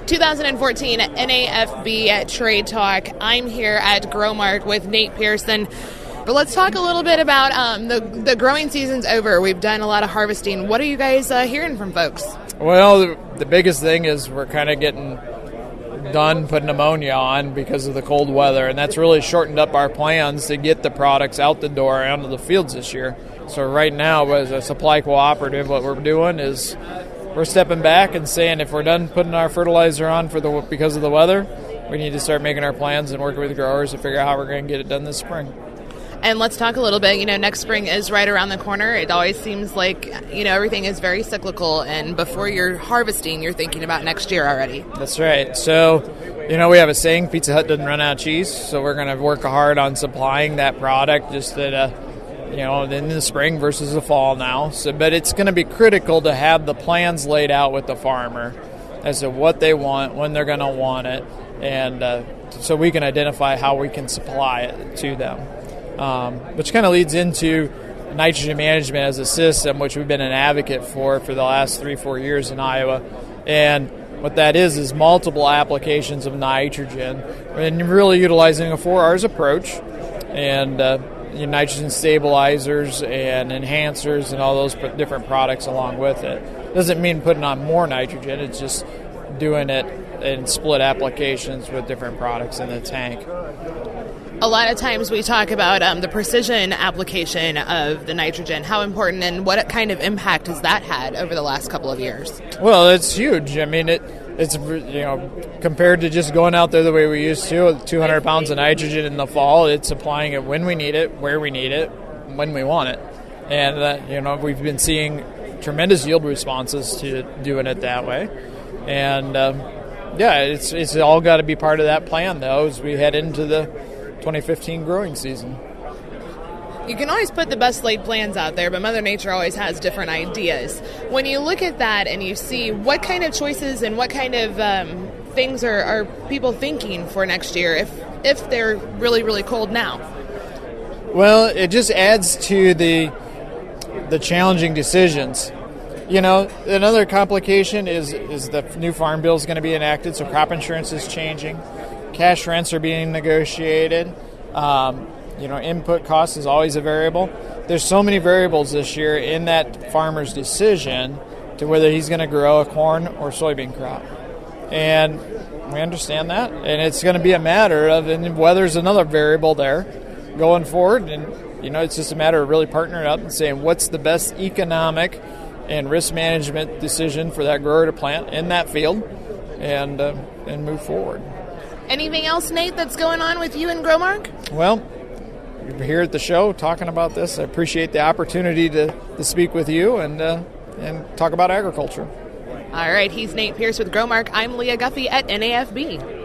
2014 NAFB Trade Talk. I'm here at GROWMARK with Nate Pearson. But let's talk a little bit about the growing season's over. We've done a lot of harvesting. What are you guys hearing from folks? Well, the biggest thing is we're kind of getting done putting ammonia on because of the cold weather, and that's really shortened up our plans to get the products out the door and onto the fields this year. So right now, as a supply cooperative, what we're doing is we're stepping back and saying if we're done putting our fertilizer on because of the weather, we need to start making our plans and working with the growers to figure out how we're going to get it done this spring. And let's talk a little bit, next spring is right around the corner. It always seems like, everything is very cyclical, and before you're harvesting, you're thinking about next year already. That's right. So, we have a saying, Pizza Hut doesn't run out of cheese, so we're going to work hard on supplying that product just at in the spring versus the fall now. So, but it's going to be critical to have the plans laid out with the farmer as to what they want, when they're going to want it, and so we can identify how we can supply it to them. Which kind of leads into nitrogen management as a system, which we've been an advocate for the last 3-4 years in Iowa. And what that is multiple applications of nitrogen, and really utilizing a 4Rs approach, and nitrogen stabilizers and enhancers and all those different products along with it. Doesn't mean putting on more nitrogen, it's just doing it in split applications with different products in the tank. A lot of times we talk about the precision application of the nitrogen. How important and what kind of impact has that had over the last couple of years? Well, it's huge. I mean, it's compared to just going out there the way we used to, 200 pounds of nitrogen in the fall, it's applying it when we need it, where we need it, when we want it. And, we've been seeing tremendous yield responses to doing it that way. And, it's all got to be part of that plan, though, as we head into the 2015 growing season. You can always put the best laid plans out there, but Mother Nature always has different ideas. When you look at that and you see what kind of choices and what kind of things are people thinking for next year if they're really, really cold now? Well, it just adds to the challenging decisions. Another complication is the new farm bill is going to be enacted, so crop insurance is changing. Cash rents are being negotiated. Input cost is always a variable. There's so many variables this year in that farmer's decision to whether he's going to grow a corn or soybean crop. And we understand that. And it's going to be a matter of, and weather's another variable there going forward. And, it's just a matter of really partnering up and saying what's the best economic and risk management decision for that grower to plant in that field and move forward. Anything else, Nate, that's going on with you and GROWMARK? Well, you're here at the show talking about this. I appreciate the opportunity to speak with you and talk about agriculture. All right, he's Nate Pierce with GROWMARK. I'm Leah Guffey at NAFB.